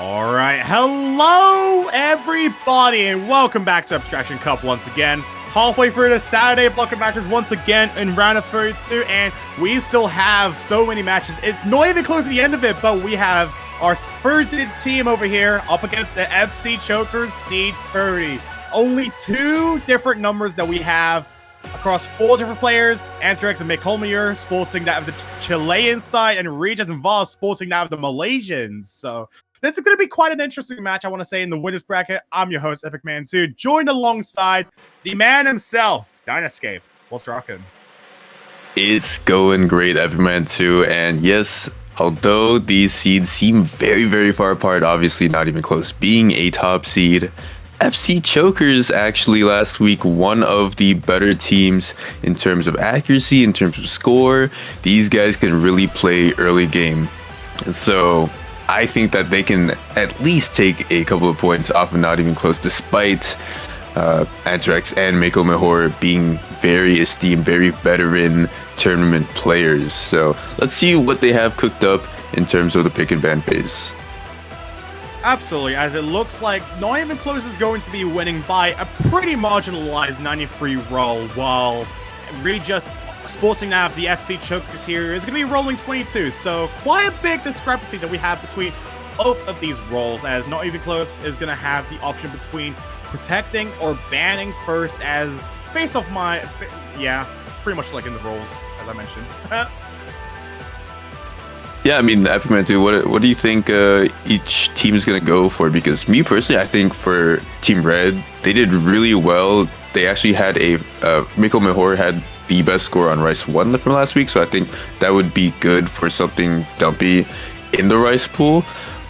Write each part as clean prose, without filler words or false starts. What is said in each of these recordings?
All right, hello everybody, and welcome back to Abstraction Cup once again. Halfway through the Saturday block of matches once again in round of 32, and we still have so many matches. It's not even close to the end of it, but we have our first team over here up against the FC Chokers Seed 30. Only two different numbers that we have across four different players. Antrax and Mikolmir sporting that of the Chilean side, and Regis and Voss sporting that of the Malaysians. So this is going to be quite an interesting match, I want to say, in the winners bracket. I'm your host, Epic Man 2, joined alongside the man himself, Dynascape. What's rocking? It's going great, Epic Man 2, and yes, although these seeds seem very, very far apart, obviously not even close, being a top seed, FC Chokers actually last week one of the better teams in terms of accuracy, in terms of score. These guys can really play early game, and so I think that they can at least take a couple of points off of not even close, despite Antrax and Mako Mejor being very esteemed, very veteran tournament players. So let's see what they have cooked up in terms of the pick and ban phase. Absolutely, as it looks like Not Even Close is going to be winning by a pretty marginalized 93 roll, while Regis sporting now the FC Chokers here is going to be rolling 22. So quite a big discrepancy that we have between both of these rolls, as Not Even Close is going to have the option between protecting or banning first, as based off my, yeah, pretty much like in the rolls, as I mentioned. Yeah, I mean, Epic Man 2, what do you think each team is going to go for? Because me personally, I think for Team Red, they did really well. They actually had Miko Mejor had the best score on Rice 1 from last week, so I think that would be good for something dumpy in the Rice pool.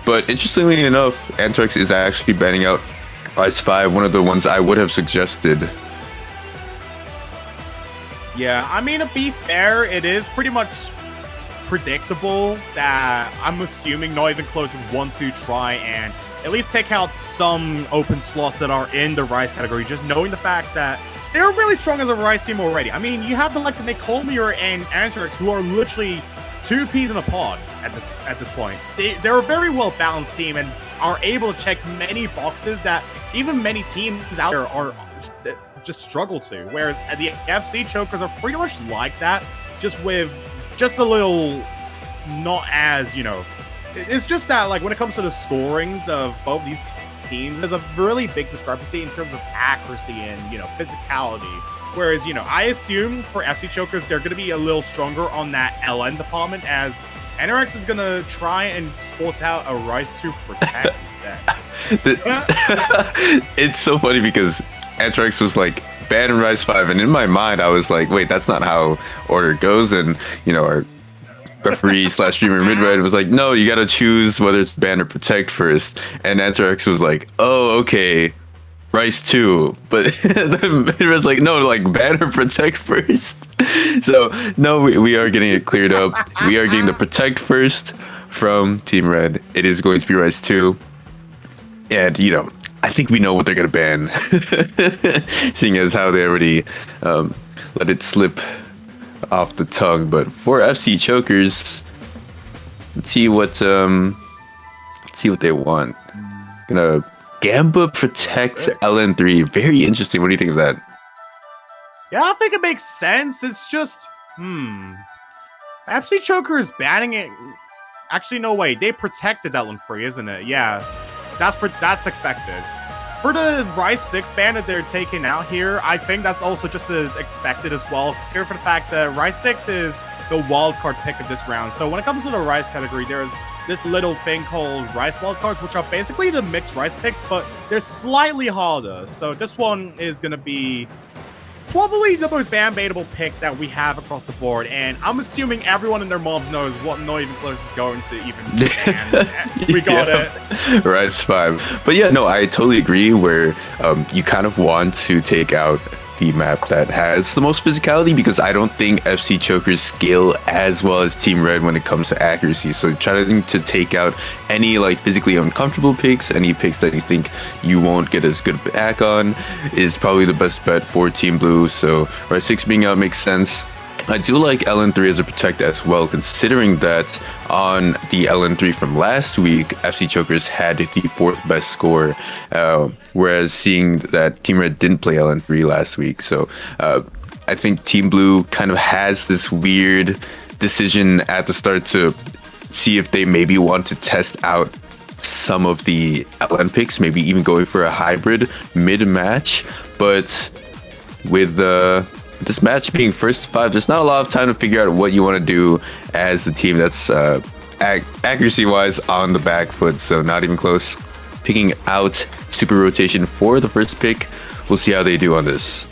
But interestingly enough, Antrax is actually banning out Rice 5, one of the ones I would have suggested. Yeah, I mean, to be fair, it is pretty much predictable that I'm assuming Not Even Close would want to try and at least take out some open slots that are in the Rice category, just knowing the fact that they're really strong as a Rice team already. I mean, you have the likes of Mikolmir and Antrax, who are literally two peas in a pod at this point. They're a very well balanced team and are able to check many boxes that even many teams out there are just struggle to. Whereas the FC Chokers are pretty much like that, just with just a little not as, you know, it's just that, like, when it comes to the scorings of both these teams, there's a really big discrepancy in terms of accuracy and, you know, physicality. Whereas, you know, I assume for FC Chokers, they're going to be a little stronger on that LN department, as Antrax is going to try and sport out a Rice to protect instead. It's so funny because Antrax was like, ban Rice 5, and in my mind I was like, wait, that's not how order goes. And you know, our referee / streamer Midred was like, no, you gotta choose whether it's ban or protect first. And Antrax was like, oh, okay, Rice 2. But then Midred's like, no, like ban or protect first. So no, we are getting it cleared up. We are getting the protect first from Team Red. It is going to be Rice 2, and you know, I think we know what they're going to ban, seeing as how they already let it slip off the tongue. But for FC Chokers, let's see what they want. Gonna Gamba protect LN3. Very interesting. What do you think of that? Yeah, I think it makes sense. It's just, FC Chokers banning it. Actually, no way. They protected that one free, isn't it? Yeah. That's expected. For the Rice 6 ban that they're taking out here, I think that's also just as expected as well. Consider for the fact that Rice 6 is the wildcard pick of this round. So when it comes to the Rice category, there's this little thing called Rice wildcards, which are basically the mixed Rice picks, but they're slightly harder. So this one is going to be probably the most ban-baitable pick that we have across the board, and I'm assuming everyone and their moms knows what Not Even Close is going to even ban. We got it. Rice 5. But yeah, no, I totally agree where you kind of want to take out the map that has the most physicality, because I don't think FC Chokers scale as well as Team Red when it comes to accuracy. So trying to take out any like physically uncomfortable picks, any picks that you think you won't get as good back on, is probably the best bet for Team Blue. So Rice 6 being out makes sense. I do like LN3 as a protect as well, considering that on the LN3 from last week, FC Chokers had the fourth best score, whereas seeing that Team Red didn't play LN3 last week. So I think Team Blue kind of has this weird decision at the start to see if they maybe want to test out some of the LN picks, maybe even going for a hybrid mid-match. But with this match being first to 5, there's not a lot of time to figure out what you want to do as the team that's accuracy-wise on the back foot, so not even close. Picking out super rotation for the first pick. We'll see how they do on this.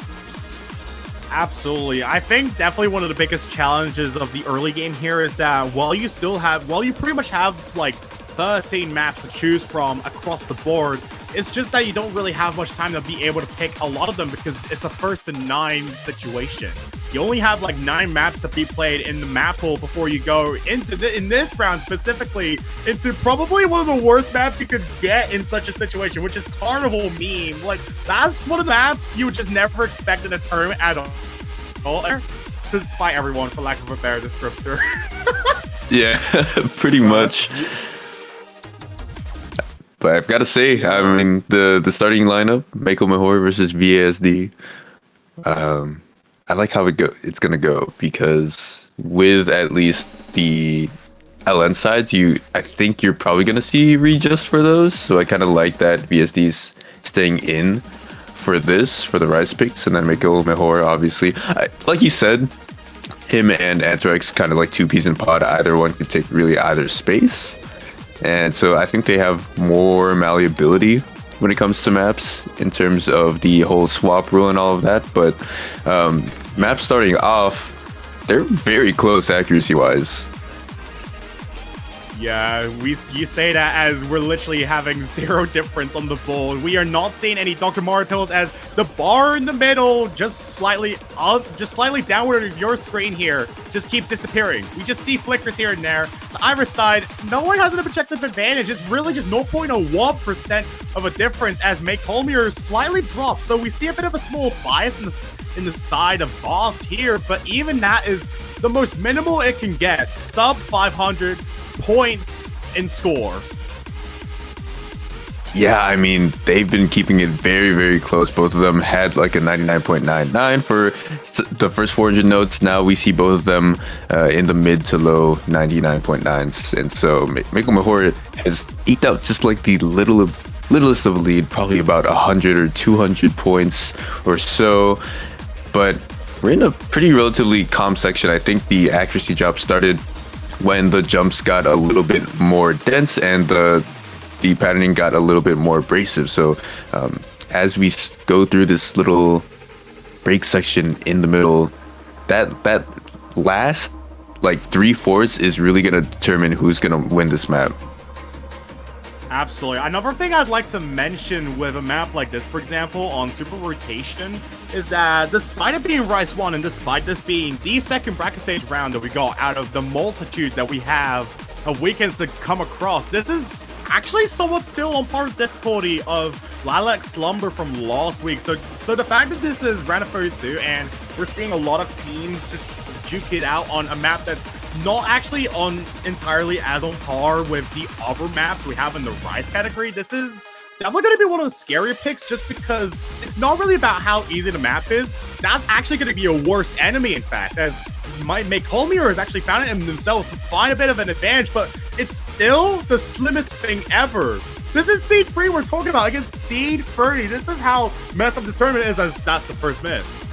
Absolutely. I think definitely one of the biggest challenges of the early game here is that while you pretty much have like 13 maps to choose from across the board, it's just that you don't really have much time to be able to pick a lot of them because it's a first and 9 situation. You only have like 9 maps to be played in the map pool before you go into in this round specifically into probably one of the worst maps you could get in such a situation, which is Carnival Meme. Like, that's one of the maps you would just never expect in a tournament at all. To spite everyone, for lack of a better descriptor. Yeah, pretty much. But I've got to say, I mean, the starting lineup, Michael Mahor versus VASD, I like how it's going to go, because with at least the LN sides, I think you're probably going to see readjust for those. So I kind of like that VSD's staying in for the Rise picks, and then Michael Mahor, obviously. Like you said, him and Anthrax kind of like two peas in pod. Either one could take really either space. And so I think they have more malleability when it comes to maps in terms of the whole swap rule and all of that. But maps starting off, they're very close accuracy-wise. Yeah, you say that as we're literally having 0 difference on the board. We are not seeing any Dr. Mario pills as the bar in the middle, just slightly downward of your screen here, just keeps disappearing. We just see flickers here and there. To either side, no one has an objective advantage. It's really just 0.01% of a difference as Make Holmier slightly drops. So we see a bit of a small bias in the side of Boss here, but even that is the most minimal it can get. Sub 500 points in score. Yeah, I mean, they've been keeping it very, very close. Both of them had like a 99.99 for the first 400 notes. Now we see both of them in the mid to low 99.9s. And so Michael Mahor has eked out just like the littlest of a lead, probably about 100 or 200 points or so. But we're in a pretty relatively calm section. I think the accuracy drop started when the jumps got a little bit more dense and the patterning got a little bit more abrasive. So as we go through this little break section in the middle, that last like 3/4 is really going to determine who's going to win this map. Absolutely. Another thing I'd like to mention with a map like this, for example, on Super Rotation, is that despite it being Rise 1 and despite this being the second bracket stage round that we got out of the multitude that we have of weekends to come across, this is actually somewhat still on par with difficulty of Lilac Slumber from last week. So the fact that this is round of 32 and we're seeing a lot of teams just juke it out on a map that's not actually entirely as on par with the other maps we have in the Rise category, this is definitely going to be one of the scarier picks just because it's not really about how easy the map is. That's actually going to be a worse enemy, in fact, as might make Holmier has actually found it in themselves to find a bit of an advantage, but it's still the slimmest thing ever. This is Seed 3 we're talking about against Seed 30. This is how messed up the tournament is, as that's the first miss.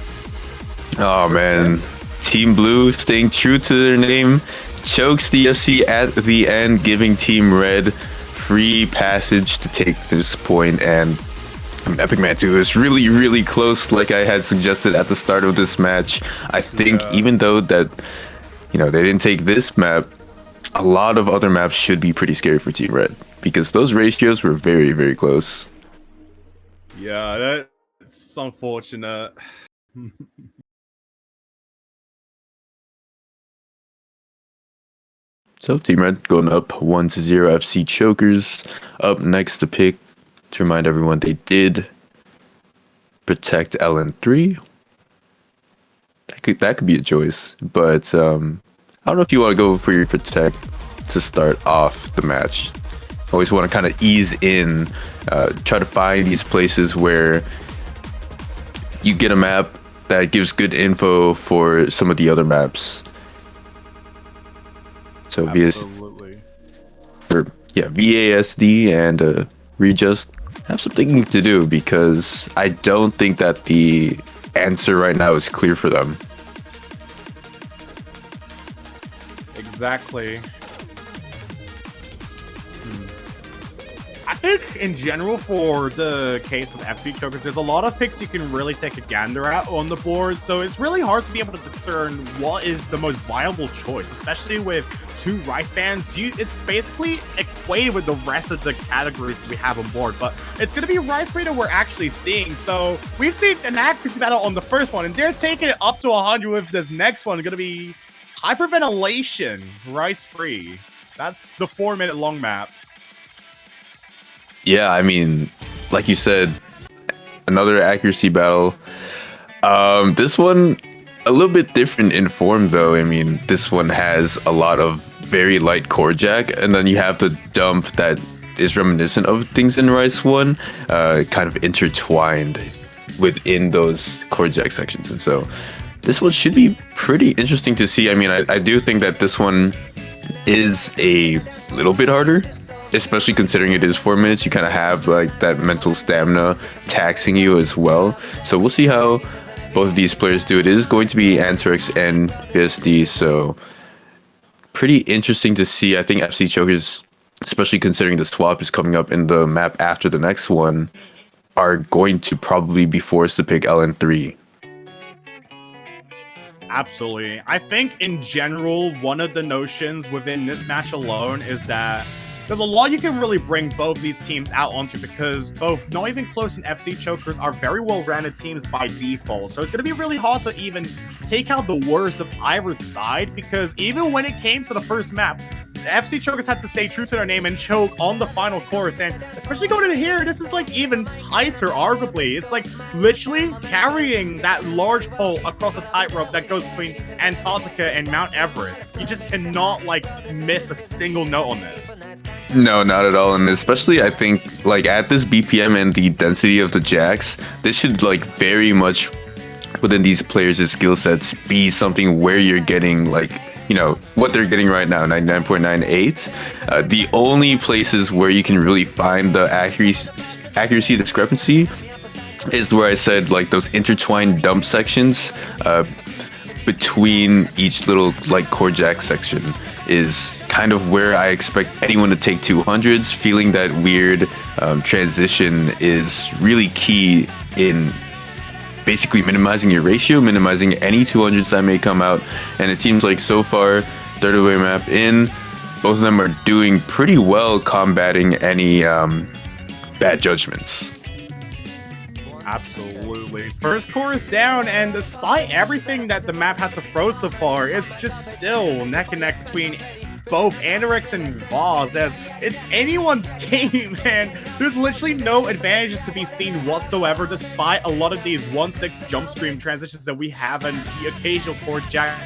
Oh, man. Team Blue staying true to their name, chokes the FC at the end, giving Team Red free passage to take this point. And Epic Man 2 is really, really close, like I had suggested at the start of this match. I think even though that, they didn't take this map, a lot of other maps should be pretty scary for Team Red, because those ratios were very, very close. Yeah, that's unfortunate. So Team Red going up 1-0. FC Chokers up next to pick. To remind everyone, they did protect LN3. that could be a choice. But I don't know if you want to go for your protect to start off the match. Always want to kind of ease in, try to find these places where you get a map that gives good info for some of the other maps. So Absolutely. VASD and Readjust have some thinking to do, because I don't think that the answer right now is clear for them. Exactly. I think in general for the case of FC Chokers, there's a lot of picks you can really take a gander at on the board, so it's really hard to be able to discern what is the most viable choice, especially with two rice bands. It's basically equated with the rest of the categories that we have on board, but it's going to be Rice Free that we're actually seeing. So we've seen an accuracy battle on the first one, and they're taking it up to 100 with this next one. Going to be Hyperventilation Rice Free. That's the 4-minute long map. Yeah, I mean, like you said, another accuracy battle. This one, a little bit different in form, though. I mean, this one has a lot of very light core jack, and then you have the dump that is reminiscent of things in Rice 1, kind of intertwined within those core jack sections. And so this one should be pretty interesting to see. I mean, I do think that this one is a little bit harder, especially considering it is 4 minutes. You kind of have like that mental stamina taxing you as well. So we'll see how both of these players do. It is going to be Antrix and PSD, so pretty interesting to see. I think FC Chokers, especially considering the swap is coming up in the map after the next one, are going to probably be forced to pick LN3. Absolutely. I think in general, one of the notions within this match alone is that there's a lot you can really bring both these teams out onto, because both Not Even Close and FC Chokers are very well-rounded teams by default. So it's going to be really hard to even take out the worst of either side, because even when it came to the first map, FC Chokers had to stay true to their name and choke on the final course. And especially going in here, this is like even tighter, arguably. It's like literally carrying that large pole across a tightrope that goes between Antarctica and Mount Everest. You just cannot like miss a single note on this. No, not at all. And especially, I think, like, at this BPM and the density of the jacks, this should, like, very much within these players' skill sets be something where you're getting, like, you know, what they're getting right now, 99.98. The only places where you can really find the accuracy discrepancy is where I said, like, those intertwined dump sections between each little, like, core jack section is kind of where I expect anyone to take 200s. Feeling that weird transition is really key in basically minimizing your ratio, minimizing any 200s that may come out. And it seems like so far, third away map in, both of them are doing pretty well combating any bad judgments. Absolutely. First core is down, and despite everything that the map had to throw so far, it's just still neck and neck between both Anorix and Vaz, as it's anyone's game, man. There's literally no advantages to be seen whatsoever, despite a lot of these 1-6 jump stream transitions that we have and the occasional core jack.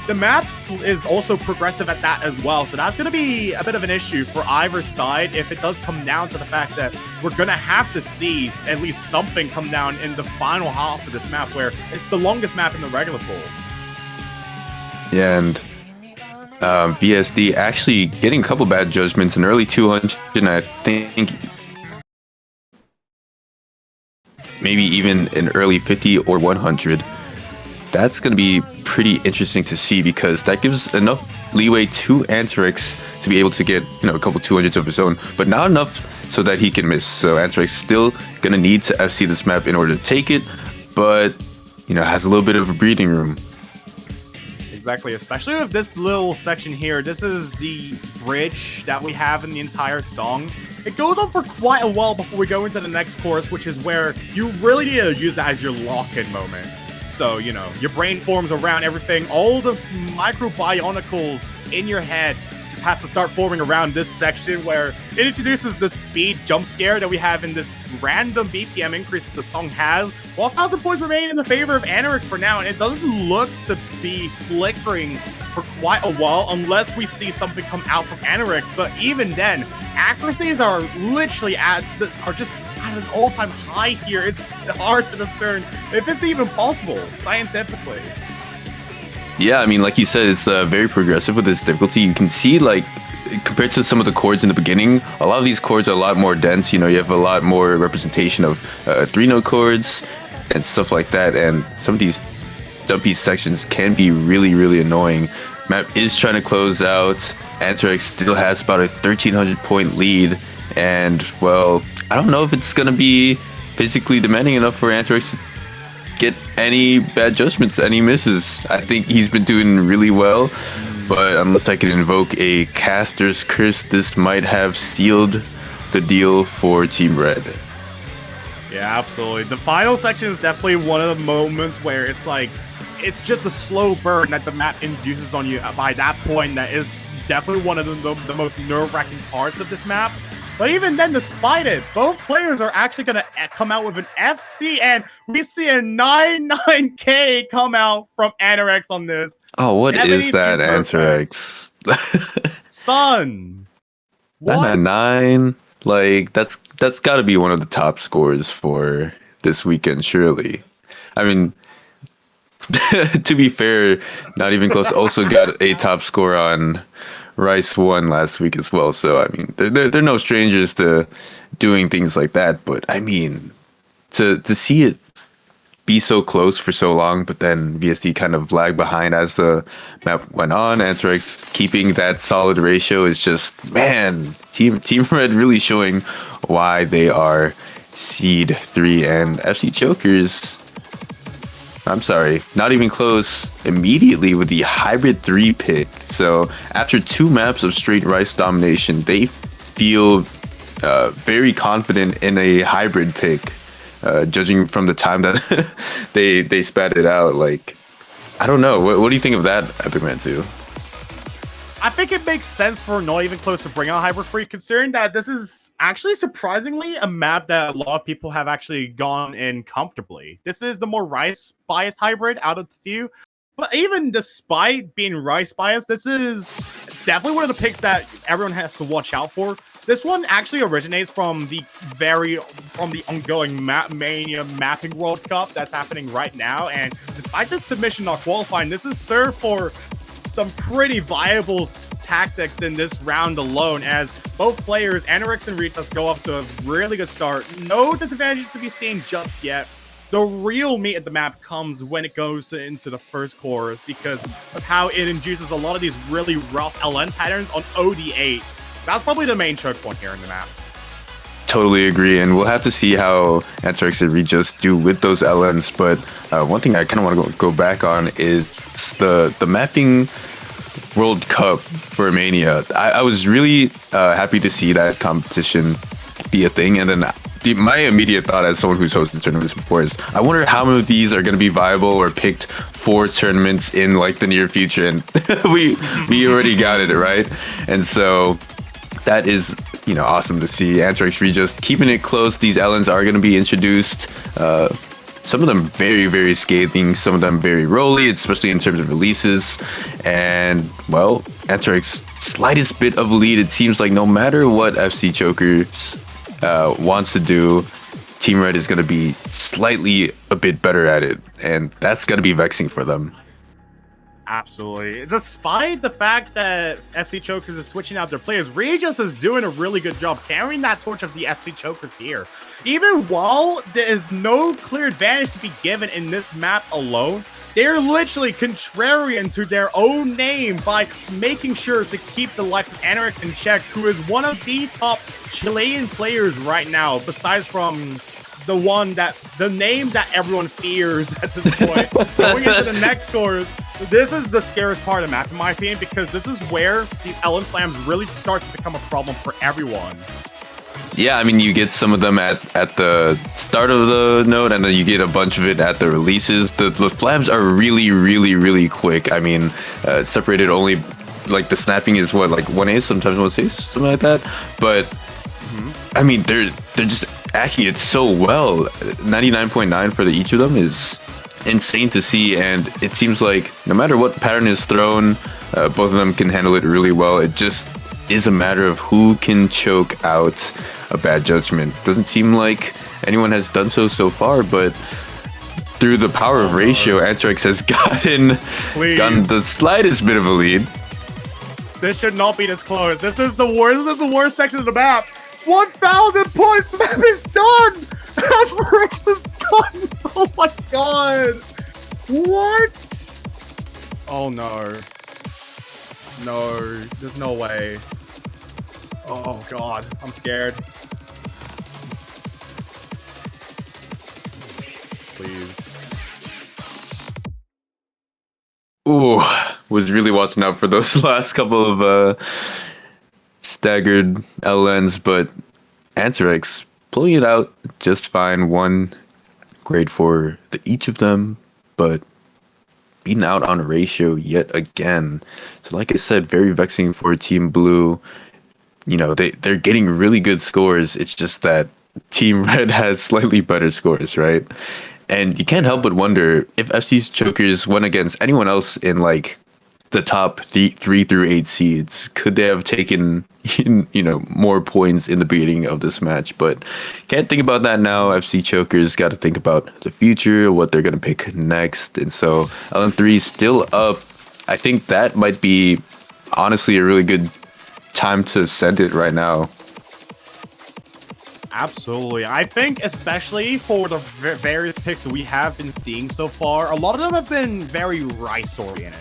The maps is also progressive at that as well, so that's going to be a bit of an issue for either side if it does come down to the fact that we're going to have to see at least something come down in the final half of this map, where it's the longest map in the regular pool. Yeah, and VSD actually getting a couple bad judgments in early 200, and I think maybe even in early 50 or 100. That's going to be pretty interesting to see, because that gives enough leeway to Antrix to be able to get, you know, a couple 200s of his own, but not enough so that he can miss. So Antrix still going to need to FC this map in order to take it, but, you know, has a little bit of a breathing room. Exactly, especially with this little section here. This is the bridge that we have in the entire song. It goes on for quite a while before we go into the next chorus, which is where you really need to use that as your lock-in moment. So, you know, your brain forms around everything, all the microbionicles in your head just has to start forming around this section where it introduces the speed jump scare that we have in this random BPM increase that the song has, while 1,000 points remain in the favor of Anorix for now, and it doesn't look to be flickering for quite a while unless we see something come out from Anorix. But even then, accuracies are literally just at an all-time high here. It's hard to discern if it's even possible scientifically. Yeah, I mean, like you said, it's very progressive with its difficulty. You can see, like, compared to some of the chords in the beginning, a lot of these chords are a lot more dense. You know, you have a lot more representation of 3-note chords and stuff like that. And some of these dumpy sections can be really, really annoying. Map is trying to close out. Anthrax still has about a 1,300 point lead. And, well, I don't know if it's going to be physically demanding enough for Anthrax to get any bad judgments, any misses. I think he's been doing really well, but unless I can invoke a caster's curse, this might have sealed the deal for Team Red. Yeah, absolutely. The final section is definitely one of the moments where it's like, it's just a slow burn that the map induces on you. By that point, that is definitely one of the most nerve-wracking parts of this map. But even then, despite it, both players are actually going to come out with an FC, and we see a 9-9K come out from Anorix on this. Oh, what is that, Anthrax? Son, what? 9-9? Like, that's got to be one of the top scores for this weekend, surely. I mean, to be fair, not even close. Also got a top score on Rice won last week as well, so I mean they're no strangers to doing things like that. But I mean, to see it be so close for so long, but then VSD kind of lagged behind as the map went on. Anthrax keeping that solid ratio is just, man, Team Red really showing why they are seed 3, and FC Chokers, I'm sorry, not even close immediately with the hybrid 3 pick. So after 2 maps of straight Rice domination, they feel very confident in a hybrid pick, judging from the time that they spat it out. Like, I don't know. What do you think of that, Epic Man 2? I think it makes sense for not even close to bring out hybrid free, considering that this is actually surprisingly a map that a lot of people have actually gone in comfortably. This is the more Rice biased hybrid out of the few. But even despite being Rice biased, this is definitely one of the picks that everyone has to watch out for. This one actually originates from the ongoing Mania Mapping World Cup that's happening right now. And despite this submission not qualifying, this is served for some pretty viable tactics in this round alone, as both players, Anorix and Ritas, go off to a really good start. No disadvantages to be seen just yet. The real meat of the map comes when it goes into the first chorus, because of how it induces a lot of these really rough LN patterns on OD8. That's probably the main choke point here in the map. Totally agree, and we'll have to see how Anthrax and Regis do with those LNs. But one thing I kind of want to go back on is the mapping World Cup for Mania. I was really happy to see that competition be a thing, and then my immediate thought as someone who's hosted tournaments before is, I wonder how many of these are going to be viable or picked for tournaments in like the near future, and we already got it right, and so that is, you know, awesome to see. Anthrax Regis keeping it close. These LNs are going to be introduced. Some of them very, very scathing, some of them very rolly, especially in terms of releases. And, well, Anthrax, slightest bit of lead. It seems like no matter what FC Chokers wants to do, Team Red is going to be slightly a bit better at it. And that's going to be vexing for them. Absolutely. Despite the fact that FC Chokers is switching out their players, Regis is doing a really good job carrying that torch of the FC Chokers here. Even while there is no clear advantage to be given in this map alone, they're literally contrarian to their own name by making sure to keep the likes of Anorix in check, who is one of the top Chilean players right now, besides from the name that everyone fears at this point. Going into the next scores, this is the scariest part of the map, in my opinion, because this is where these LN flams really start to become a problem for everyone. Yeah, I mean, you get some of them at the start of the node, and then you get a bunch of it at the releases. The flams are really, really, really quick. I mean, separated only like the snapping is what, like 1 ace, sometimes 1 ace, something like that. But I mean, they're just acting it so well. 99.9 for each of them is insane to see, and it seems like no matter what pattern is thrown, both of them can handle it really well. It just is a matter of who can choke out a bad judgment. Doesn't seem like anyone has done so far, but through the power of ratio, Anthrax has gotten the slightest bit of a lead. This should not be this close. This is the worst section of the map. 1,000 points. The map is done. Anthrax is done. Oh my god. What? Oh no. No, there's no way. Oh god, I'm scared. Please. Ooh, was really watching out for those last couple of staggered LNs, but Anthrax pulling it out just fine. One grade for each of them, but beaten out on a ratio yet again. So like I said, very vexing for Team Blue. You know, they're getting really good scores. It's just that Team Red has slightly better scores, right? And you can't help but wonder if FC's Chokers went against anyone else in like the top 3 through 8 seeds, could they have taken more points in the beginning of this match? But can't think about that now. FC Chokers got to think about the future, what they're going to pick next. And so LN3 is still up. I think that might be honestly a really good time to send it right now. Absolutely. I think especially for the various picks that we have been seeing so far, a lot of them have been very Rice oriented.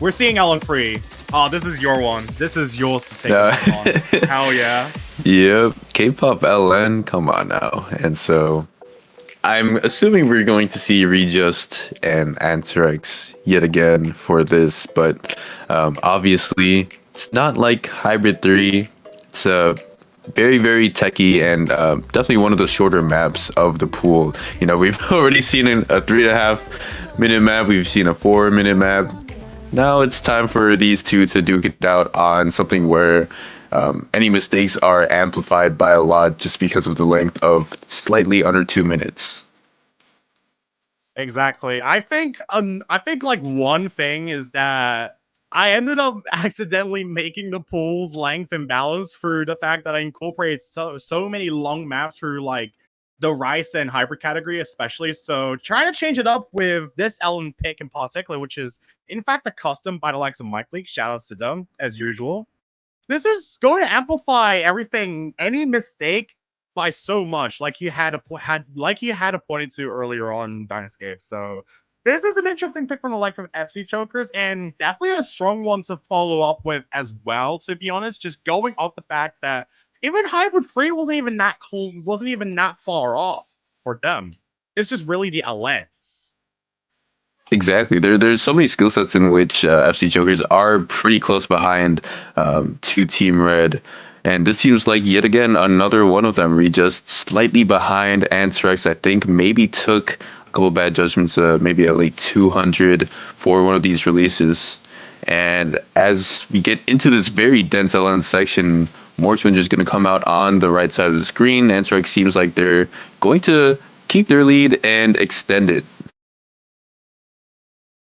We're seeing LN3. Oh, this is your one. This is yours to take on. Hell yeah. Yep. K-pop LN, come on now. And so I'm assuming we're going to see Rejust and Anthrax yet again for this, but obviously it's not like Hybrid 3. It's very, very techy and definitely one of the shorter maps of the pool. You know, we've already seen a 3.5 minute map. We've seen a 4 minute map. Now it's time for these two to duke it out on something where any mistakes are amplified by a lot just because of the length of slightly under 2 minutes. Exactly. I think like one thing is that I ended up accidentally making the pool's length imbalanced through the fact that I incorporated so many long maps through like the Rice and Hybrid category especially. So trying to change it up with this Ellen pick in particular, which is in fact a custom by the likes of Mike Leak. Shoutouts to them as usual. This is going to amplify everything, any mistake by so much, like you had pointed to earlier on Dynascape. So this is an interesting pick from the like of FC Chokers, and definitely a strong one to follow up with as well. To be honest, just going off the fact that even Hybrid 3 wasn't even that close, wasn't even that far off for them. It's just really the LNs. Exactly. There's so many skill sets in which FC Jokers are pretty close behind to Team Red. And this seems like yet again another one of them. We just slightly behind Anthrax. I think maybe took a couple bad judgments, maybe at like 200 for one of these releases. And as we get into this very dense LN section, more twins is going to come out on the right side of the screen. Anthrax seems like they're going to keep their lead and extend it.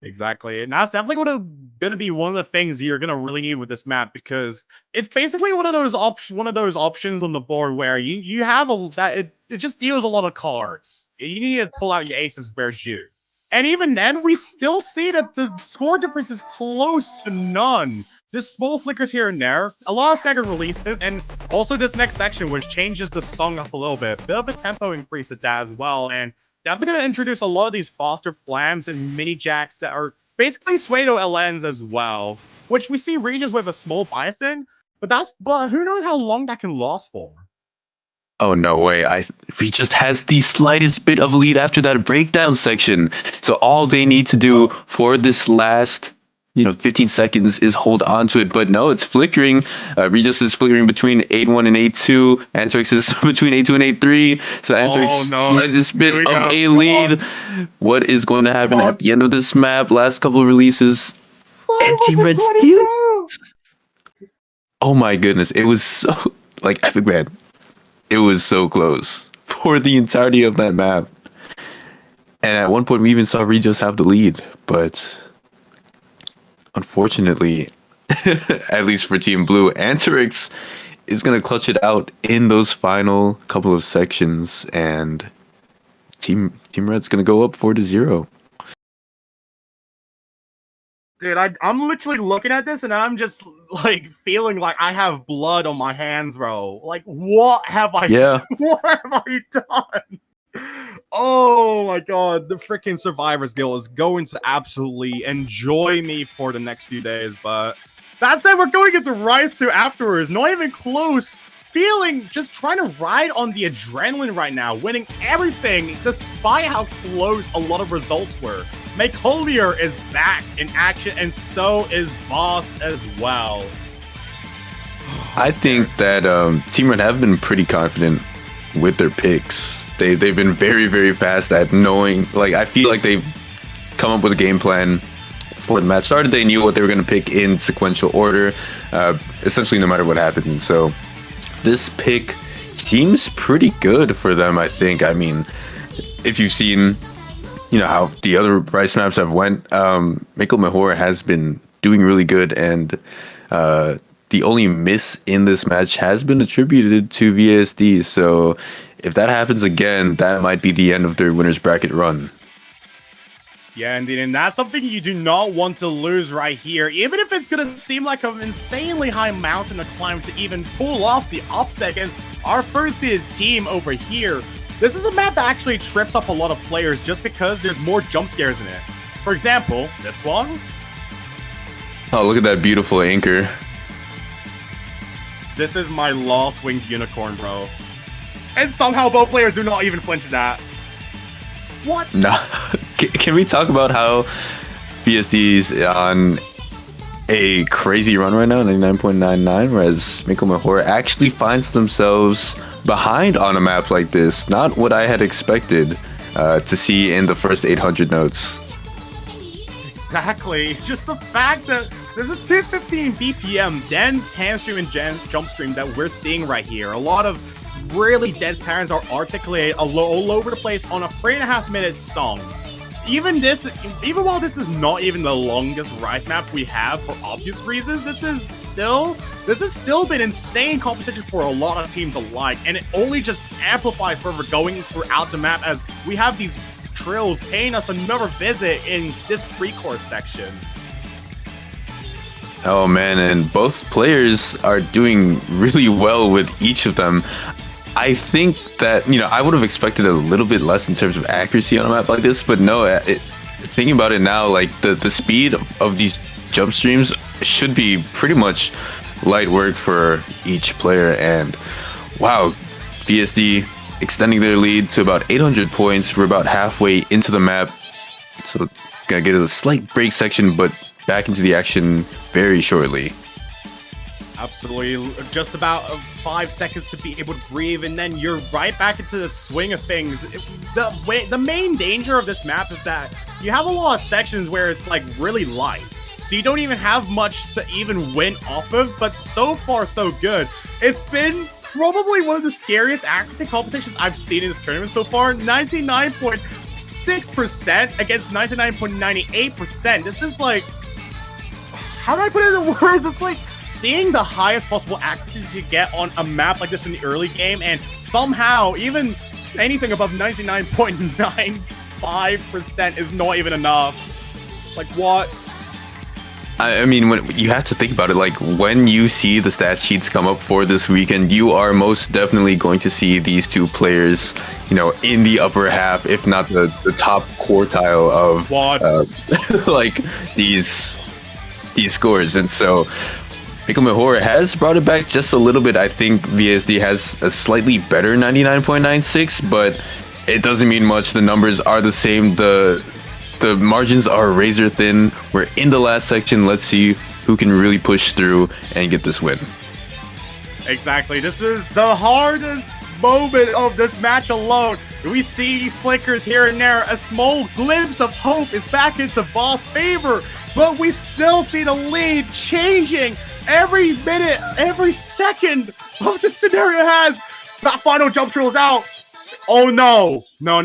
Exactly, and that's definitely going to be one of the things you're going to really need with this map, because it's basically one of those options on the board where you have it just deals a lot of cards. You need to pull out your aces where's you. And even then, we still see that the score difference is close to none. Just small flickers here and there, a lot of staggered releases, and also this next section, which changes the song up a little bit. Bit of a tempo increase at that as well, and I'm going to introduce a lot of these Foster Flams and Mini Jacks that are basically Suedo LNs as well, which we see regions with a small bias in, but who knows how long that can last for. Oh no way. He just has the slightest bit of lead after that breakdown section. So all they need to do for this last 15 seconds is hold on to it. But no, it's flickering. Regis is flickering between 8-1 and 8-2. Anthrax is between 8-2 and 8-3. So Anthrax slightest bit of a lead. What is going to happen at the end of this map? Last couple of releases. And Team Red steals. Oh my goodness. It was so, like, Epic Man. It was so close for the entirety of that map. And at one point, we even saw Regis have the lead. But unfortunately, at least for Team Blue, Anterix is going to clutch it out in those final couple of sections. And Team Red's going to go up 4-0. Dude, I'm literally looking at this and I'm just like feeling like I have blood on my hands, bro. Like, what have I what have I done? Oh my god, the freaking Survivors Guild is going to absolutely enjoy me for the next few days, but that said, we're going into Rise 2 afterwards. Not even close. Feeling, just trying to ride on the adrenaline right now, winning everything despite how close a lot of results were. Makolier is back in action, and so is Boss as well. I think that Team Red have been pretty confident with their picks. They've been very, very fast at knowing, like, I feel like they've come up with a game plan before the match started. They knew what they were going to pick in sequential order, essentially no matter what happened. And so this pick seems pretty good for them, I think. I mean, if you've seen, you know, how the other Rice maps have went, Mikkel Mahor has been doing really good, and the only miss in this match has been attributed to VSD. So if that happens again, that might be the end of their winner's bracket run. Yeah, indeed, and that's something you do not want to lose right here, even if it's going to seem like an insanely high mountain to climb to even pull off the upset against our first-seeded team over here. This is a map that actually trips up a lot of players just because there's more jump scares in it. For example, this one. Oh, look at that beautiful anchor. This is my lost winged unicorn, bro. And somehow both players do not even flinch at that. What? Nah. Can we talk about how VSD's on a crazy run right now, 99.99, whereas Mikkel Mahor actually finds themselves behind on a map like this? Not what I had expected to see in the first 800 notes. Exactly. Just the fact that this is 215 BPM, dense handstream and jump stream that we're seeing right here. A lot of really dense patterns are articulated all over the place on a 3.5 minute song. Even while this is not even the longest Rise map we have for obvious reasons, this has still been insane competition for a lot of teams alike, and it only just amplifies further going throughout the map as we have these trills paying us another visit in this pre-course section. Oh man, and both players are doing really well with each of them. I think that, you know, I would have expected a little bit less in terms of accuracy on a map like this, but no, thinking about it now, like the speed of these jump streams should be pretty much light work for each player. And wow, VSD extending their lead to about 800 points. We're about halfway into the map, so gonna get a slight break section, but back into the action very shortly. Absolutely, just about 5 seconds to be able to breathe, and then you're right back into the swing of things. The main danger of this map is that you have a lot of sections where it's like really light, so you don't even have much to even win off of, but so far so good. It's been probably one of the scariest accuracy competitions I've seen in this tournament so far. 99.6% against 99.98%. This is like, how do I put it in words? It's like seeing the highest possible accuracies you get on a map like this in the early game, and somehow even anything above 99.95% is not even enough. Like, what? I mean, when you have to think about it, like when you see the stat sheets come up for this weekend, you are most definitely going to see these two players, you know, in the upper half, if not the top quartile of like these scores. And so Mikkel Mahor has brought it back just a little bit. I think VSD has a slightly better 99.96, but it doesn't mean much. The numbers are the same. The margins are razor thin. We're in the last section. Let's see who can really push through and get this win. Exactly. This is the hardest moment of this match alone. We see these flickers here and there. A small glimpse of hope is back into Boss' favor. but we still see the lead changing every minute, every second of the scenario has. That final jump drill is out. Oh no. No.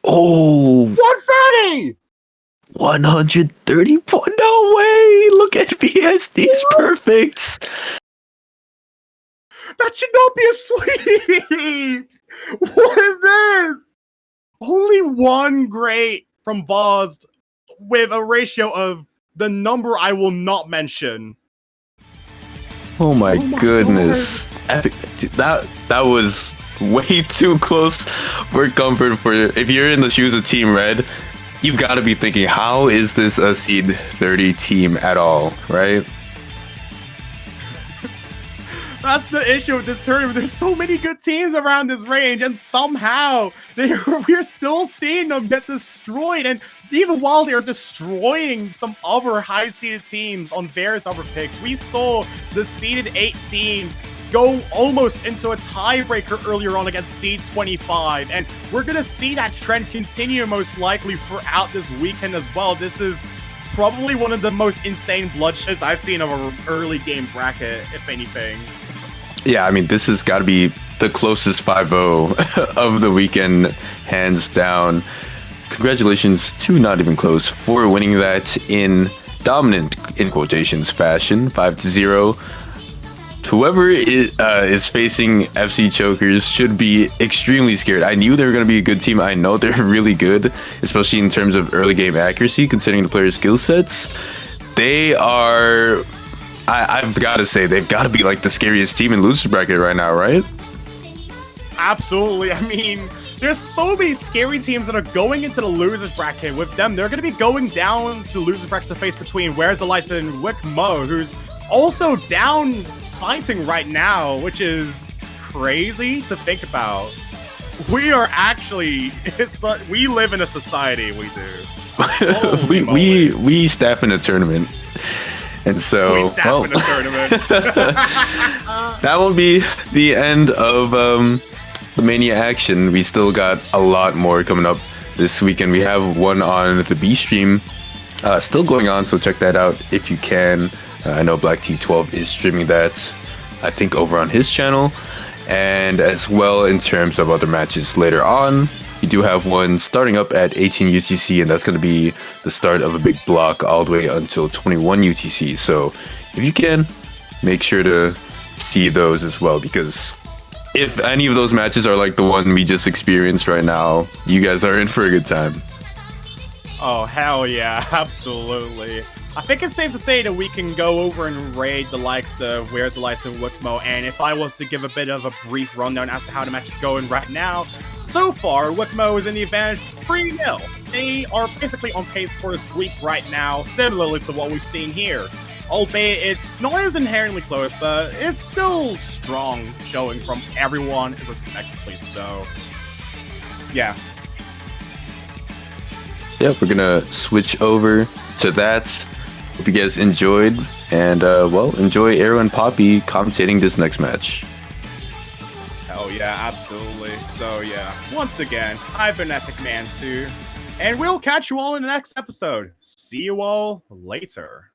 Oh, 130! 130 point. No way. Look at BSD's perfects. That should not be a sweep. What is this? Only one great from Voz with a ratio of the number I will not mention. Oh my goodness. Epic. Dude, that was way too close for comfort. For if you're in the shoes of Team Red, you've got to be thinking, how is this a seed 30 team at all, right? That's the issue with this tournament. There's so many good teams around this range, and somehow we're still seeing them get destroyed. And even while they're destroying some other high-seeded teams on various other picks, we saw the seeded 18 go almost into a tiebreaker earlier on against seed 25. And we're going to see that trend continue most likely throughout this weekend as well. This is probably one of the most insane bloodsheds I've seen of an early game bracket, if anything. Yeah, I mean, this has got to be the closest 5-0 of the weekend, hands down. Congratulations to Not Even Close for winning that in dominant, in quotations, fashion, 5-0. Whoever is facing FC Chokers should be extremely scared. I knew they were going to be a good team. I know they're really good, especially in terms of early game accuracy, considering the players' skill sets. They are... I've got to say, they've got to be like the scariest team in loser's bracket right now, right? Absolutely. I mean, there's so many scary teams that are going into the loser's bracket. With them, they're going to be going down to loser's bracket to face between Where's the Lights and Wickmo, who's also down fighting right now, which is crazy to think about. We are actually, we live in a society, we do. we staff in a tournament. And so, well, that will be the end of the Mania action. We still got a lot more coming up this weekend. We have one on the B stream still going on, so check that out if you can. I know Black T12 is streaming that, I think, over on his channel. And as well, in terms of other matches later on, you do have one starting up at 18 UTC, and that's going to be the start of a big block all the way until 21 UTC. So if you can, make sure to see those as well, because if any of those matches are like the one we just experienced right now, you guys are in for a good time. Oh, hell yeah, absolutely. I think it's safe to say that we can go over and raid the likes of Where's the Lights and Wickmo, and if I was to give a bit of a brief rundown as to how the match is going right now, so far, Wickmo is in the advantage 3-0. They are basically on pace for a sweep right now, similarly to what we've seen here. Albeit it's not as inherently close, but it's still strong showing from everyone respectively, so yeah. Yep, we're gonna switch over to that. Hope you guys enjoyed, and well, enjoy Arrow and Poppy commentating this next match. Hell yeah, absolutely. So yeah, once again, I've been Epic Man 2, and we'll catch you all in the next episode. See you all later.